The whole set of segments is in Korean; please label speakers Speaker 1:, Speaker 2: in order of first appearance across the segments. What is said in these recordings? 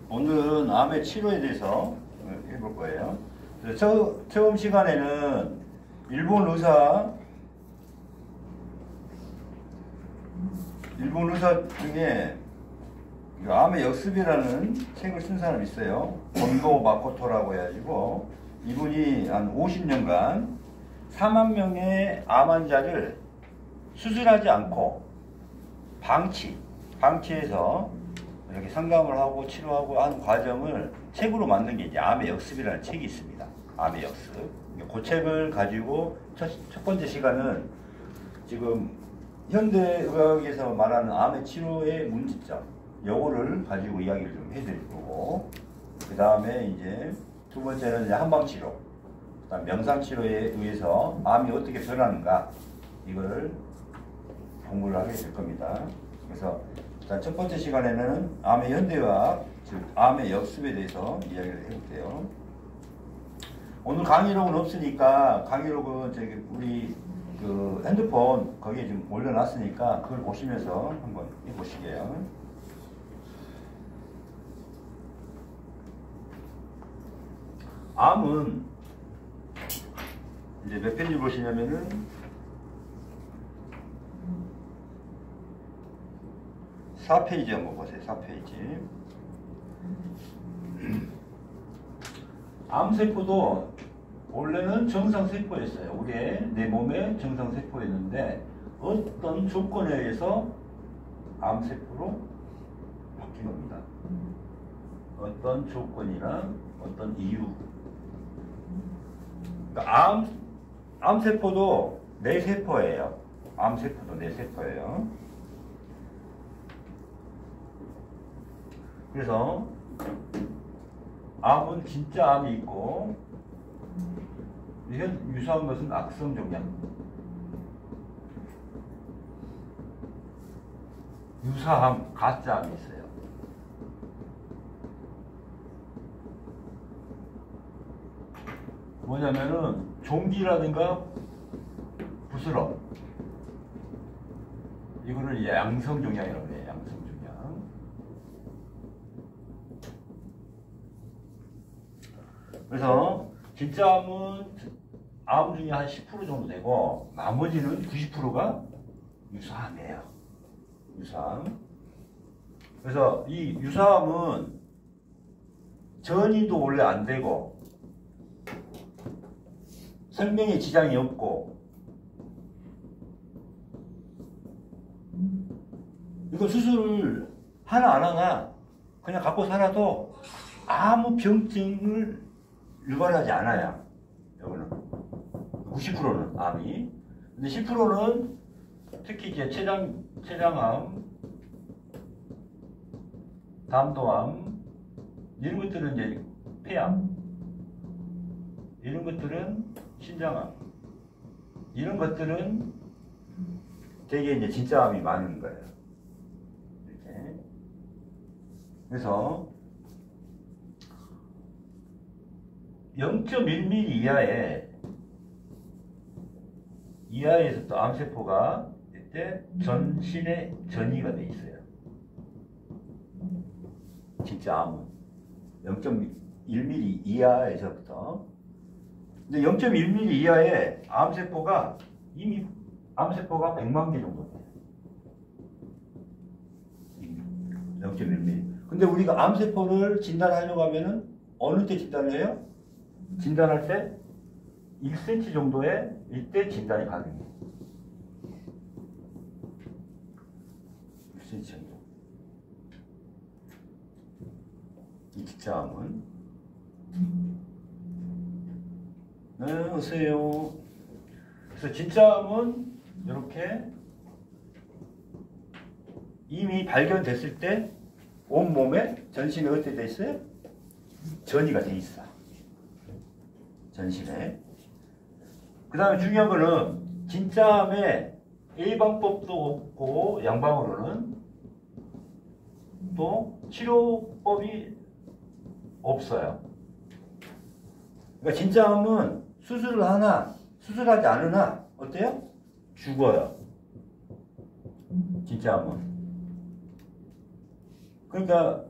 Speaker 1: 오늘은 암의 치료에 대해서 해볼 거예요. 처음 시간에는 일본 의사 중에 암의 역습이라는 책을 쓴 사람이 있어요. 곤도 마코토라고 해가지고 이분이 한 50년간 4만 명의 암 환자를 수술하지 않고 방치해서 이렇게 상담을 하고 치료하고 하는 과정을 책으로 만든 게 이제 암의 역습이라는 책이 있습니다. 암의 역습. 그 책을 가지고 첫 번째 시간은 지금 현대의학에서 말하는 암의 치료의 문제점, 요거를 가지고 이야기를 좀 해드릴 거고, 그 다음에 이제 두 번째는 이제 한방치료, 그 다음 명상치료에 의해서 암이 어떻게 변하는가, 이걸 공부를 하게 될 겁니다. 그래서 일단 첫 번째 시간에는 암의 현대의학, 즉 암의 역습에 대해서 이야기를 해볼게요. 오늘 강의록은 없으니까 강의록은 저기 우리 그 핸드폰 거기에 좀 올려놨으니까 그걸 보시면서 한번 해보시게요. 암은 이제 몇 페이지 보시냐면은 4페이지 한번 보세요. 4페이지. 암세포도 원래는 정상세포였어요. 우리의 내 몸의 정상세포였는데 어떤 조건에 의해서 암세포로 바뀐 겁니다. 어떤 조건이나 어떤 이유. 그러니까 암세포도 뇌세포예요. 암세포도 뇌세포예요. 그래서 암은 진짜 암이 있고 유사한 것은 악성종양, 유사암, 가짜암이 있어요. 뭐냐면은 종기라든가 부스럼, 이거를 양성종양이라고 해요. 양성종양. 그래서 진짜 암은 암 중에 한 10% 정도 되고 나머지는 90%가 유사암이에요. 유사암. 그래서 이 유사암은 전이도 원래 안 되고 생명에 지장이 없고 이거 수술을 하나 안 하나 그냥 갖고 살아도 아무 병증을 유발하지 않아요. 이거는 90%는 암이. 근데 10%는 특히 이제 췌장암, 담도암, 이런 것들은 이제 폐암, 이런 것들은 신장암, 이런 것들은 되게 이제 진짜 암이 많은 거예요. 이렇게. 그래서 0.1mm 이하에서 또 암세포가 이때 전신에 전이가 돼 있어요. 진짜 암은 0.1mm 이하에서부터. 근데 0.1mm 이하의 암세포가 이미 암세포가 100만 개 정도 돼요. 0.1mm. 근데 우리가 암세포를 진단하려고 하면은 어느 때 진단을 해요? 진단할 때 1cm 정도의 이때 진단이 가능해요. 1cm 정도. 이 진짜암은. 네, 어서요. 그래서 진짜암은 이렇게 이미 발견됐을 때 온몸에 전신에 어떻게 돼 있어요? 전이가 돼 있어. 전신에. 그 다음에 중요한 거는 진짜암의 예방법도 없고 양방으로는 또 치료법이 없어요. 그러니까 진짜암은 수술을 하나 수술하지 않으나 어때요? 죽어요. 진짜암은. 그러니까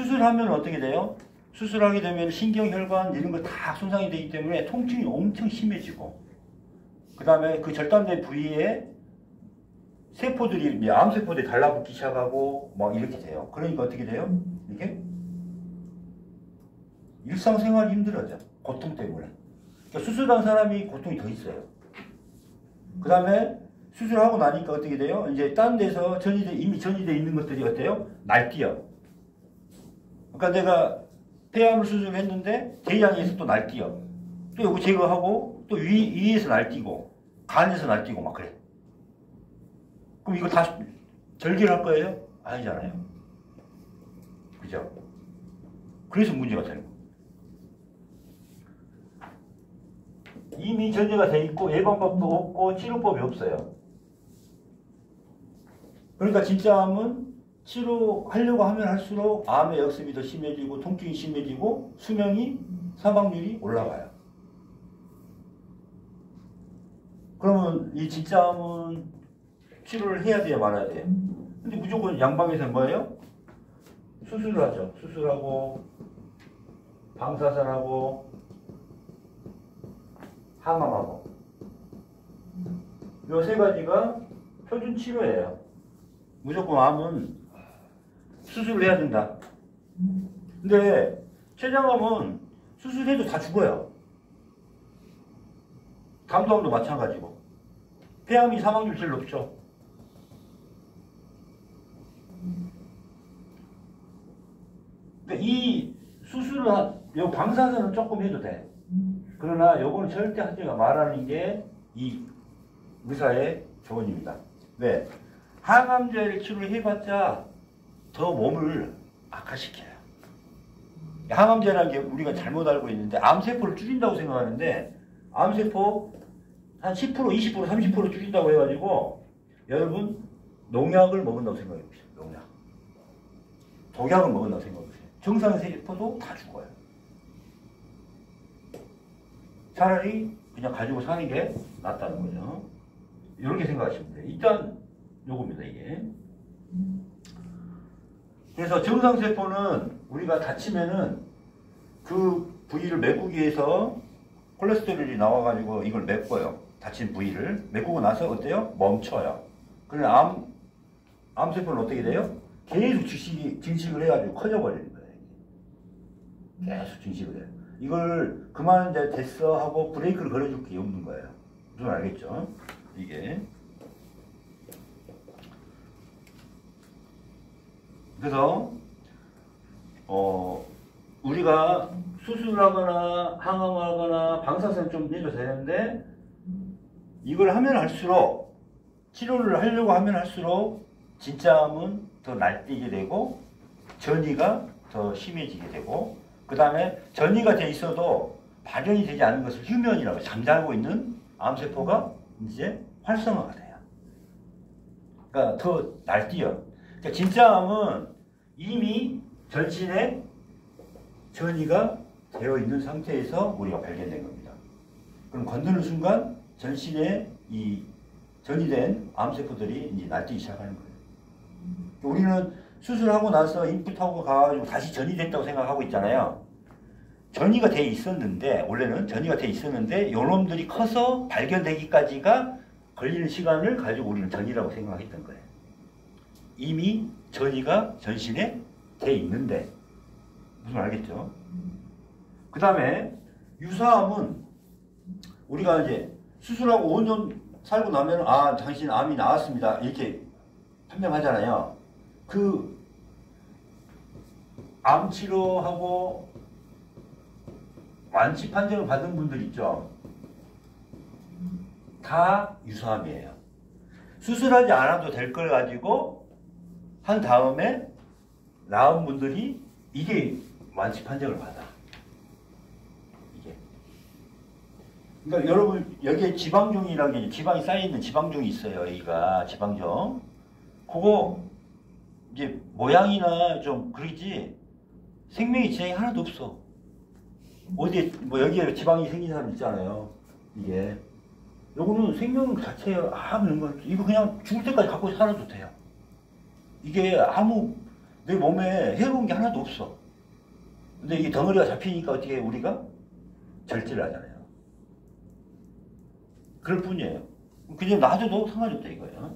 Speaker 1: 수술하면 어떻게 돼요? 수술하게 되면 신경, 혈관 이런 거 다 손상이 되기 때문에 통증이 엄청 심해지고, 그 다음에 그 절단된 부위에 세포들이, 암세포들이 달라붙기 시작하고 막 이렇게 돼요. 그러니까 어떻게 돼요? 이게 일상생활이 힘들어져. 고통 때문에. 그러니까 수술한 사람이 고통이 더 있어요. 그 다음에 수술하고 나니까 어떻게 돼요? 이제 딴 데서 이미 전이돼 있는 것들이 어때요? 날뛰어. 그러니까 내가 폐암을 수술했는데 대장에서 또 날뛰어. 또 요거 제거하고 또 위에서 날뛰고 간에서 날뛰고 막 그래. 그럼 이거 다 절개를 할 거예요? 아니잖아요. 그죠? 그래서 문제가 되는 거예요. 이미 전제가 돼 있고 예방법도 없고 치료법이 없어요. 그러니까 진짜 암은 치료하려고 하면 할수록 암의 역습이 더 심해지고 통증이 심해지고 수명이 사망률이 올라가요. 그러면 이 진짜 암은 치료를 해야 돼요, 말아야 돼요? 근데 무조건 양방에서는 뭐예요? 수술을 하죠. 수술하고 방사선하고 항암하고 이 세 가지가 표준 치료예요. 무조건 암은 수술을 해야 된다. 근데 췌장암은 수술해도 다 죽어요. 담도암도 마찬가지고. 폐암이 사망률 제일 높죠. 근데 이 수술을 요 방사선은 조금 해도 돼. 그러나 요거는 절대 하지 말라는 게 이 의사의 조언입니다. 왜? 항암제를 치료해봤자 더 몸을 악화시켜요. 항암제라는 게 우리가 잘못 알고 있는데 암세포를 줄인다고 생각하는데 암세포 한 10%, 20%, 30% 줄인다고 해가지고 여러분 농약을 먹는다고 생각해보세요. 농약. 독약을 먹는다고 생각해보세요. 정상세포도 다 죽어요. 차라리 그냥 가지고 사는 게 낫다는 거죠. 이렇게 생각하시면 돼요. 일단 요겁니다, 이게. 그래서 정상세포는 우리가 다치면은 그 부위를 메꾸기 위해서 콜레스테롤이 나와가지고 이걸 메꿔요. 다친 부위를. 메꾸고 나서 어때요? 멈춰요. 그러나 암세포는 어떻게 돼요? 계속 증식을 해가지고 커져버리는 거예요. 계속 증식을 해요. 이걸 그만 이제 됐어 하고 브레이크를 걸어줄 게 없는 거예요. 무슨 알겠죠? 이게. 그래서 우리가 수술하거나 항암하거나 방사선 좀 해도 되는데 이걸 하면 할수록 치료를 하려고 하면 할수록 진짜 암은 더 날뛰게 되고 전이가 더 심해지게 되고 그 다음에 전이가 돼 있어도 발현이 되지 않은 것을 휴면이라고 잠자고 있는 암세포가 이제 활성화가 돼요. 그러니까 더 날뛰어. 그러니까 진짜 암은 이미 전신에 전이가 되어 있는 상태에서 우리가 발견된 겁니다. 그럼 건드는 순간 전신에 이 전이된 암세포들이 이제 날뛰기 시작하는 거예요. 우리는 수술하고 나서 인풋하고 가가지고 다시 전이됐다고 생각하고 있잖아요. 전이가 돼 있었는데, 원래는 전이가 돼 있었는데, 요놈들이 커서 발견되기까지가 걸리는 시간을 가지고 우리는 전이라고 생각했던 거예요. 이미 전이가 전신에 돼 있는데, 무슨 알겠죠? 그 다음에 유사암은 우리가 이제 수술하고 5년 살고 나면 아, 당신 암이 나았습니다. 이렇게 판명하잖아요. 그 암 치료하고 완치 판정을 받은 분들 있죠. 다 유사암이에요. 수술하지 않아도 될 걸 가지고 한 다음에 나은 분들이 이게 완치 판정을 받아. 이게. 그러니까 여러분 여기에 지방종이라는 게 지방이 쌓여있는 지방종이 있어요. 여기가 지방종. 그거 이제 모양이나 좀 그러지 생명의 지장이 하나도 없어. 어디에 뭐 여기에 지방이 생긴 사람 있잖아요. 이게 요거는 생명 자체에 아무 연관 이거 그냥 죽을 때까지 갖고 살아도 돼요. 이게 아무 내 몸에 해로운 게 하나도 없어. 근데 이게 덩어리가 잡히니까 어떻게 해? 우리가 절제를 하잖아요. 그럴 뿐이에요. 그냥 놔둬도 상관이 없다 이거예요.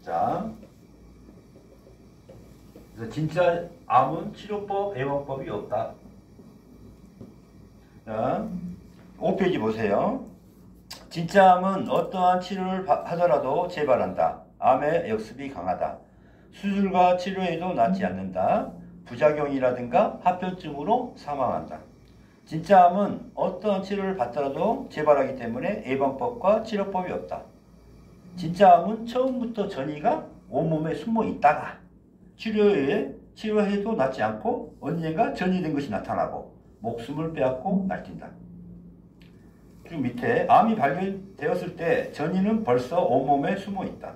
Speaker 1: 자, 그래서 진짜 암은 치료법, 예방법이 없다. 자, 5페이지 보세요. 진짜 암은 어떠한 치료를 하더라도 재발한다. 암의 역습이 강하다. 수술과 치료에도 낫지 않는다. 부작용이라든가 합병증으로 사망한다. 진짜 암은 어떠한 치료를 받더라도 재발하기 때문에 예방법과 치료법이 없다. 진짜 암은 처음부터 전이가 온몸에 숨어 있다가 치료해도 낫지 않고 언젠가 전이된 것이 나타나고 목숨을 빼앗고 날뛴다. 그리고 밑에 암이 발견되었을 때 전이는 벌써 온몸에 숨어 있다.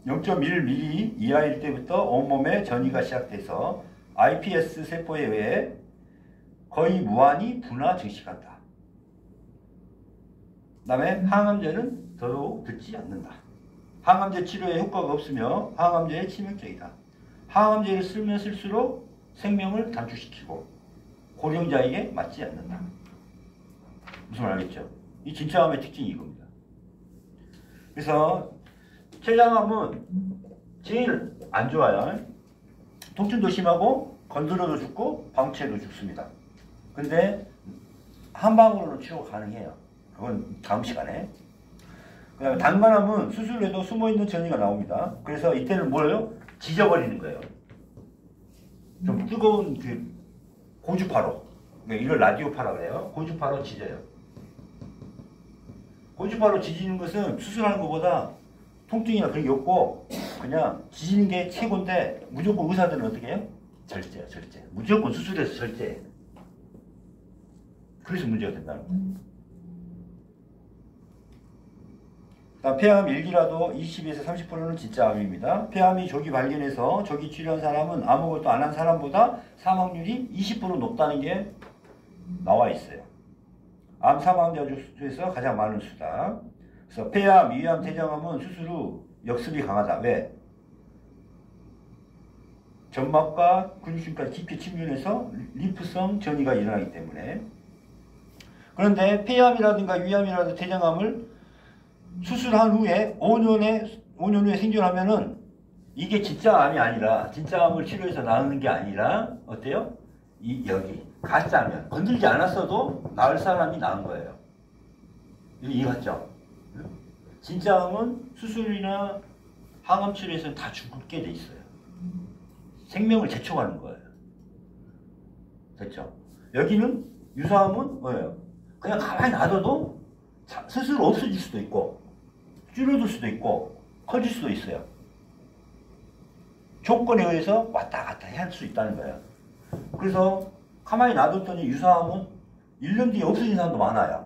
Speaker 1: 0.1mm 이하일 때부터 온몸에 전이가 시작돼서 iPS 세포에 의해 거의 무한히 분화 증식한다. 그 다음에 항암제는 더더욱 듣지 않는다. 항암제 치료에 효과가 없으며 항암제에 치명적이다. 항암제를 쓰면 쓸수록 생명을 단축시키고 고령자에게 맞지 않는다. 무슨 말 알겠죠? 이 진짜 암의 특징이 이겁니다. 그래서 췌장암은 제일 안 좋아요. 통증도 심하고 건드려도 죽고 방치해도 죽습니다. 근데 한 방울로 치료가 가능해요. 그건 다음 시간에. 그 다음에 단간암은 수술해도 숨어있는 전이가 나옵니다. 그래서 이때는 뭐예요? 지져버리는 거예요. 좀 뜨거운 그 고주파로. 이걸 라디오파라 그래요. 고주파로 지져요. 고주파로 지지는 것은 수술하는 것보다 통증이나 그런 게 없고 그냥 지지는 게 최고인데 무조건 의사들은 어떻게 해요? 절제요, 절제. 무조건 수술해서 절제해. 그래서 문제가 된다는 거예요. 폐암 1기라도 20에서 30%는 진짜 암입니다. 폐암이 조기 발견해서 조기 치료한 사람은 아무것도 안 한 사람보다 사망률이 20% 높다는 게 나와 있어요. 암 사망자 중에서 가장 많은 수다. 그래서 폐암, 위암, 대장암은 수술 후 역습이 강하다. 왜? 점막과 근육층까지 깊이 침륜해서 림프성 전이가 일어나기 때문에. 그런데 폐암이라든가 위암이라든가 대장암을 수술한 후에 5년 후에 생존하면은 이게 진짜 암이 아니라, 진짜 암을 치료해서 나오는 게 아니라, 어때요? 여기, 가짜면. 건들지 않았어도 나을 사람이 나은 거예요. 이거 맞죠? 진짜 암은 수술이나 항암 치료에서는 다 죽게 돼 있어요. 생명을 재촉하는 거예요. 됐죠? 여기는 유사암은 뭐예요? 그냥 가만히 놔둬도 스스로 없어질 수도 있고 줄어들 수도 있고 커질 수도 있어요. 조건에 의해서 왔다 갔다 할 수 있다는 거예요. 그래서 가만히 놔뒀더니 유사암은 1년 뒤에 없어진 사람도 많아요.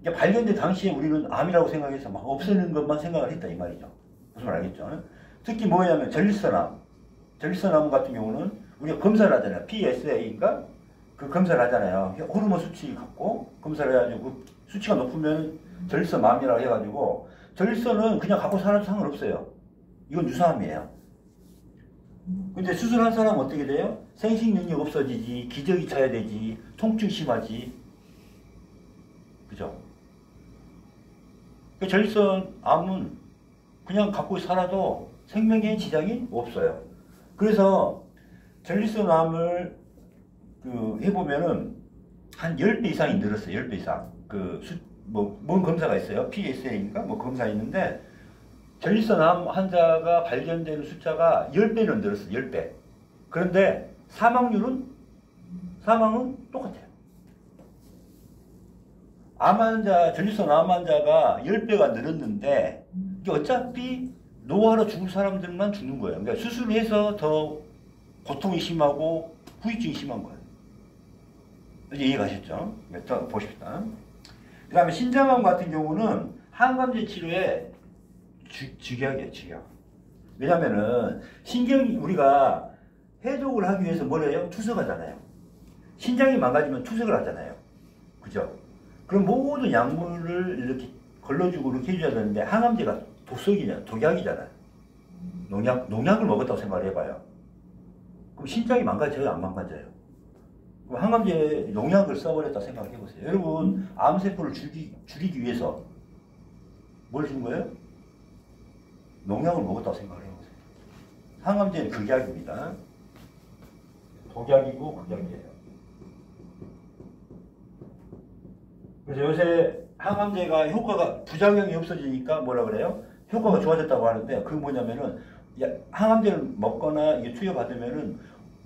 Speaker 1: 이게 발견된 당시에 우리는 암이라고 생각해서 막 없애는 것만 생각을 했다 이 말이죠. 무슨 말 알겠죠? 특히 뭐냐면 전립선암 같은 경우는 우리가 검사를 하잖아요. PSA인가? 그 검사를 하잖아요. 호르몬 수치 갖고 검사를 해가지고 그 수치가 높으면 전립선암이라고 해가지고 전립선은 그냥 갖고 살아도 상관없어요. 이건 유사암이에요. 근데 수술한 사람은 어떻게 돼요? 생식 능력 없어지지, 기저귀 차야 되지, 통증 심하지. 그죠? 그 전립선암은 그냥 갖고 살아도 생명에 지장이 없어요. 그래서 전립선암을 해보면은 한 10배 이상이 늘었어요. 10배 이상. 뭔 검사가 있어요? PSA인가? 뭐 검사 있는데, 전립선암 환자가 발견되는 숫자가 10배는 늘었어요. 10배. 그런데 사망은 똑같아요. 전립선암 환자가 10배가 늘었는데, 이게 어차피 노화로 죽을 사람들만 죽는 거예요. 그러니까 수술을 해서 더 고통이 심하고 후유증이 심한 거예요. 이제 이해가셨죠? 또 보십시다. 그 다음에 신장암 같은 경우는 항암제 치료에 직약이에요, 직약. 왜냐면은 우리가 해독을 하기 위해서 뭘 해요? 투석하잖아요. 신장이 망가지면 투석을 하잖아요. 그죠? 그럼 모든 약물을 이렇게 걸러주고 이렇게 해줘야 되는데 항암제가 독성이냐, 독약이잖아요. 농약을 먹었다고 생각을 해봐요. 그럼 신장이 망가져요, 안 망가져요? 그럼 항암제 농약을 써버렸다 생각해보세요. 여러분, 암세포를 줄이기 위해서 뭘 준 거예요? 농약을 먹었다고 생각을 해보세요. 항암제는 극약입니다. 독약이고 극약이에요. 그래서 요새 항암제가 효과가, 부작용이 없어지니까 뭐라 그래요? 효과가 좋아졌다고 하는데, 그게 뭐냐면은, 항암제를 먹거나 이게 투여받으면은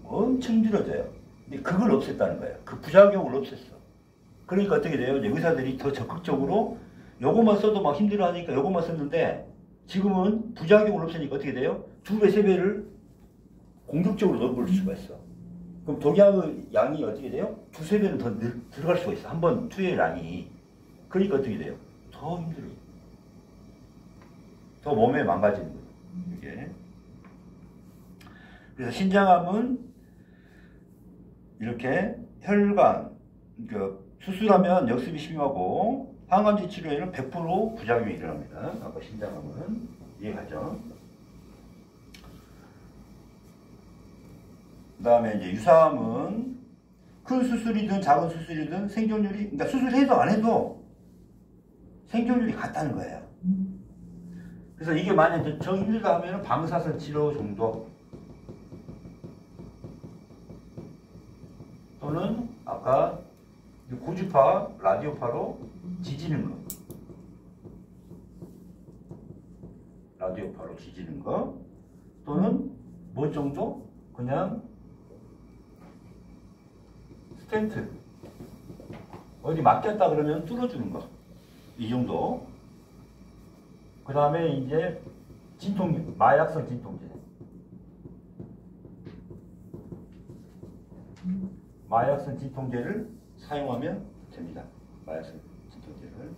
Speaker 1: 엄청 힘들어져요. 근데 그걸 없앴다는 거예요. 그 부작용을 없앴어. 그러니까 어떻게 돼요? 이제 의사들이 더 적극적으로 요것만 써도 막 힘들어 하니까 요것만 썼는데, 지금은 부작용을 없애니까 어떻게 돼요? 2배, 3배를 공격적으로 넣어볼 수가 있어. 그럼 독약의 양이 어떻게 돼요? 2, 3배는 더 들어갈 수가 있어. 한번 투여의 양이. 그러니까 어떻게 돼요? 더 힘들어요. 더 몸에 망가지는 거예요. 이게. 그래서 신장암은 이렇게 혈관, 그러니까 수술하면 역습이 심하고 항암제 치료에는 100% 부작용이 일어납니다. 아까 신장암은 이해가죠? 그 다음에 이제 유사암은 큰 수술이든 작은 수술이든 생존율이, 그러니까 수술해도 안 해도 생존율이 같다는 거예요. 그래서 이게 만약에 정 힘들다 하면 방사선 치료 정도, 또는 아까 고주파, 라디오파로 지지는 거, 라디오파로 지지는 거, 또는 뭐 정도? 그냥 스텐트, 어디 막혔다 그러면 뚫어주는 거, 이 정도. 그 다음에 이제 마약성 진통제, 마약성 진통제를 사용하면 됩니다. 마약성 진통제를.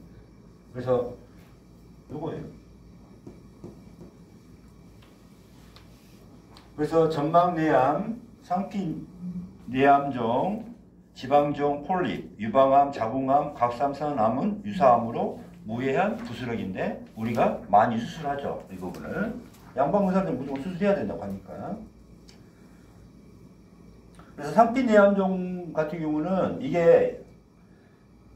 Speaker 1: 그래서 요거예요. 그래서 점막내암, 상피내암종, 지방종, 폴립, 유방암, 자궁암, 갑상선암은 유사암으로 무해한 부스러기인데 우리가 많이 수술하죠. 이 부분을. 양방의사들은 무조건 수술해야 된다고 하니까. 그래서 상피내암종 같은 경우는 이게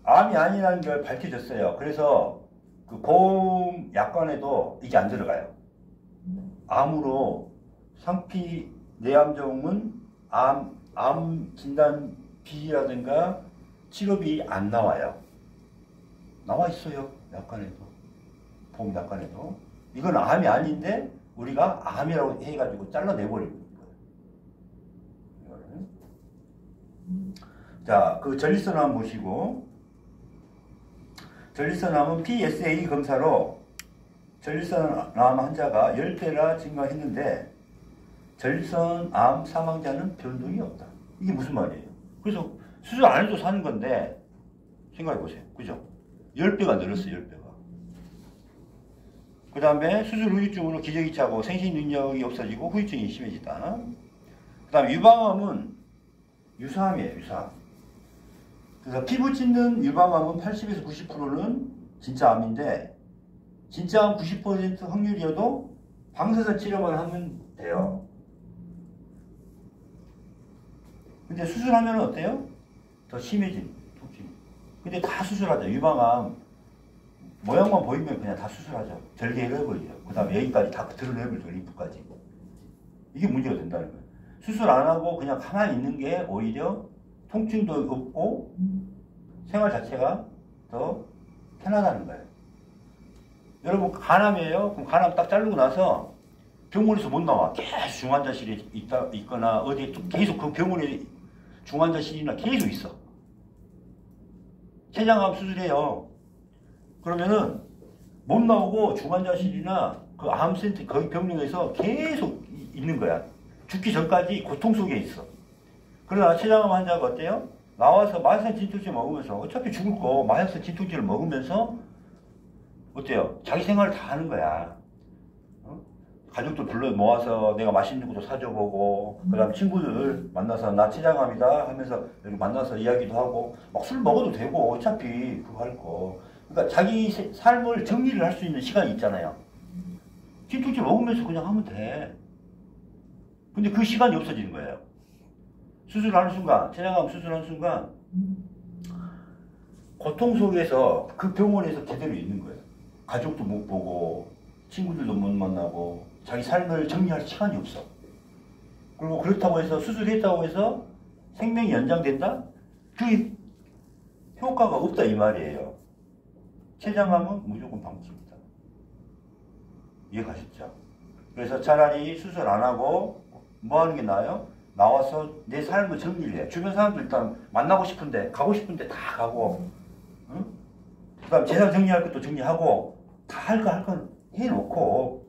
Speaker 1: 암이 아니라는 걸 밝혀졌어요. 그래서 그 보험 약관에도 이게 안 들어가요. 암으로 상피내암종은 암 진단 비라든가 치료비 안 나와요. 나와 있어요. 약관에도. 보험 약관에도. 이건 암이 아닌데 우리가 암이라고 해가지고 잘라내버리는 거예요. 자, 그 전립선암 보시고, 전립선암은 PSA 검사로 전립선암 환자가 10배나 증가했는데 전립선암 사망자는 변동이 없다. 이게 무슨 말이에요? 그래서 수술 안 해도 사는 건데 생각해보세요. 그죠? 10배가 늘었어요. 10배가. 그 다음에 수술 후유증으로 기저귀 차고 생식 능력이 없어지고 후유증이 심해지다. 그 다음에 유방암은 유사암이에요. 유사암. 그래서 피부 찢는 유방암은 80에서 90%는 진짜 암인데 진짜 암 90% 확률이어도 방사선 치료만 하면 돼요. 근데 수술하면 어때요? 더 심해진 통증. 근데 다 수술하죠. 유방암 모양만 보이면 그냥 다 수술하죠. 절개를 해버리죠. 그 다음에 여기까지 다 드러내버리죠. 림프까지. 이게 문제가 된다는 거예요. 수술 안 하고 그냥 가만히 있는 게 오히려 통증도 없고 생활 자체가 더 편하다는 거예요. 여러분 간암이에요? 그럼 간암 딱 자르고 나서 병원에서 못 나와. 계속 중환자실에 있거나 어디에 계속 그 병원에 중환자실이나 계속 있어. 췌장암 수술해요. 그러면은 못 나오고 중환자실이나 그 암센터 거기 병동에서 계속 있는 거야. 죽기 전까지 고통 속에 있어. 그러나 췌장암 환자가 어때요? 나와서 마약성 진통제 먹으면서 어차피 죽을 거 마약성 진통제를 먹으면서 어때요? 자기 생활을 다 하는 거야. 가족들 불러 모아서 내가 맛있는 것도 사줘보고, 그 다음 친구들 만나서 나 췌장암이다 하면서 여기 만나서 이야기도 하고, 막 술 먹어도 되고, 어차피 그거 할 거. 그러니까 자기 삶을 정리를 할 수 있는 시간이 있잖아요. 진통제 먹으면서 그냥 하면 돼. 근데 그 시간이 없어지는 거예요. 수술하는 순간, 췌장암 수술하는 순간 고통 속에서 그 병원에서 제대로 있는 거예요. 가족도 못 보고 친구들도 못 만나고 자기 삶을 정리할 시간이 없어. 그리고 그렇다고 해서 수술했다고 해서 생명이 연장된다? 그 효과가 없다 이 말이에요. 췌장암은 무조건 방치입니다. 이해가셨죠? 그래서 차라리 수술 안 하고 뭐 하는 게 나아요? 나와서 내 삶을 정리를 해. 주변 사람들 일단 만나고 싶은데 가고 싶은데 다 가고, 응? 그 다음 재산 정리할 것도 정리하고 다 할 건 해놓고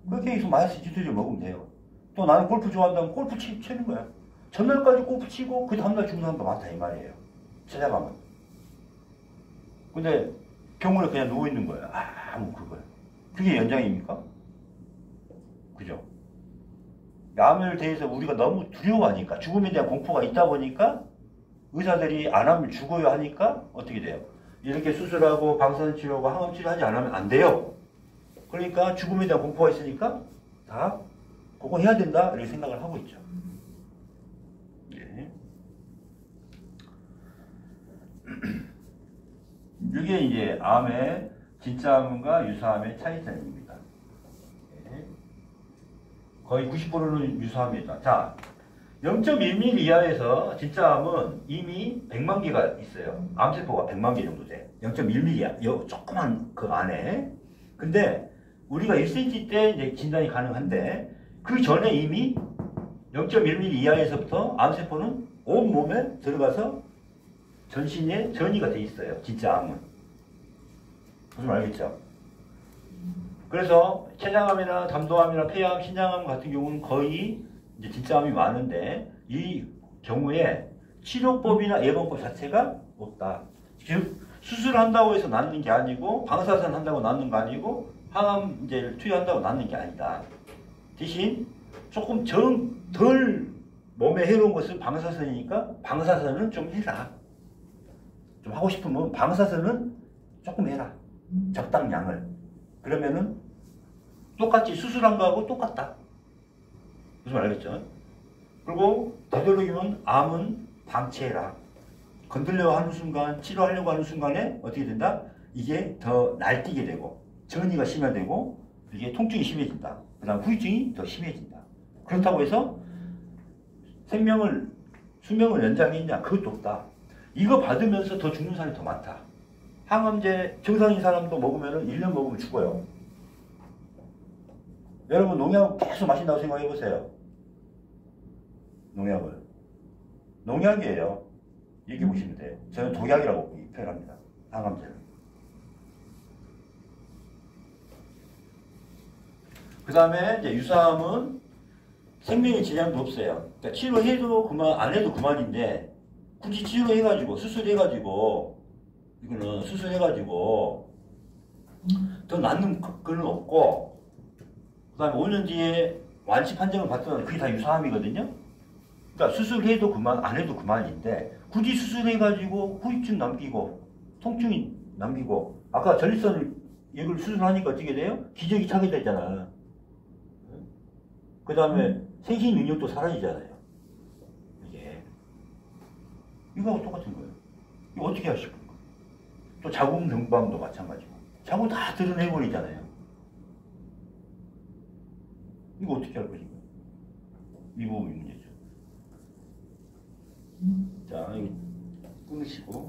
Speaker 1: 그렇게 해서 마이너스 지도제 먹으면 돼요. 또 나는 골프 좋아한다면 골프 치는 거야. 전날까지 골프 치고 그 다음날 죽는 사람도 많다 이 말이에요. 찾아가면. 근데 병원에 그냥 누워있는 거야. 아무 그거야. 그게 연장입니까? 그죠? 암에 대해서 우리가 너무 두려워하니까, 죽음에 대한 공포가 있다 보니까 의사들이 안 하면 죽어요 하니까 어떻게 돼요? 이렇게 수술하고 방사선 치료하고 항암 치료하지 않으면 안 돼요. 그러니까 죽음에 대한 공포가 있으니까 다 그거 해야 된다 이렇게 생각을 하고 있죠. 예. 이게 이제 암의 진짜 암과 유사암의 차이점입니다. 예. 거의 90%는 유사합니다. 자, 0.1mm 이하에서 진짜 암은 이미 100만 개가 있어요. 암세포가 100만 개 정도 돼. 0.1mm야. 요 조그만 그 안에. 근데 우리가 1cm 때 이제 진단이 가능한데 그 전에 이미 0.1mm 이하에서부터 암세포는 온몸에 들어가서 전신에 전이가 돼 있어요. 진짜 암은. 무슨 말 알겠죠? 그래서 췌장암이나 담도암이나 폐암, 신장암 같은 경우는 거의 이제 진짜 암이 많은데 이 경우에 치료법이나 예방법 자체가 없다. 즉 수술한다고 해서 낫는 게 아니고 방사선 한다고 낫는 거 아니고 항암제를 투여한다고 낫는 게 아니다. 대신 조금 덜 몸에 해로운 것은 방사선이니까 방사선은 좀 해라. 좀 하고 싶으면 방사선은 조금 해라. 적당량을. 그러면은 똑같이 수술한 거하고 똑같다. 무슨 말 알겠죠? 그리고 되도록이면 암은 방치해라. 건들려고 하는 순간, 치료하려고 하는 순간에 어떻게 된다? 이게 더 날뛰게 되고 전이가 심화되고 이게 통증이 심해진다. 그 다음 후유증이 더 심해진다. 그렇다고 해서 수명을 연장했냐? 그것도 없다. 이거 받으면서 더 죽는 사람이 더 많다. 항암제 정상인 사람도 먹으면 1년 먹으면 죽어요. 여러분 농약 계속 마신다고 생각해 보세요. 농약을. 농약이에요. 얘기해 보시면 돼요. 저는 독약이라고 표현합니다. 항암제를. 그 다음에 이제 유사암은 생명의 지장도 없어요. 그러니까 치료해도 그만, 안 해도 그만인데 굳이 치료해가지고 수술해가지고 이거는 수술해가지고 더 낫는 그건 없고 그 다음에 5년 뒤에 완치 판정을 받더라도 그게 다 유사암이거든요. 그러니까 수술해도 그만, 안 해도 그만인데 굳이 수술해가지고 후유증 남기고 통증이 남기고 아까 전립선 이걸 수술하니까 어떻게 돼요? 기저귀 차게 되잖아. 그 다음에 생식 능력도 사라지잖아요. 이게 이거하고 똑같은 거예요. 이거 어떻게 하실 거예요? 또 자궁 경부암도 마찬가지고 자궁 다 드러내버리잖아요. 이거 어떻게 할 것인가? 이 부분이 문제죠. 자, 이거 끊으시고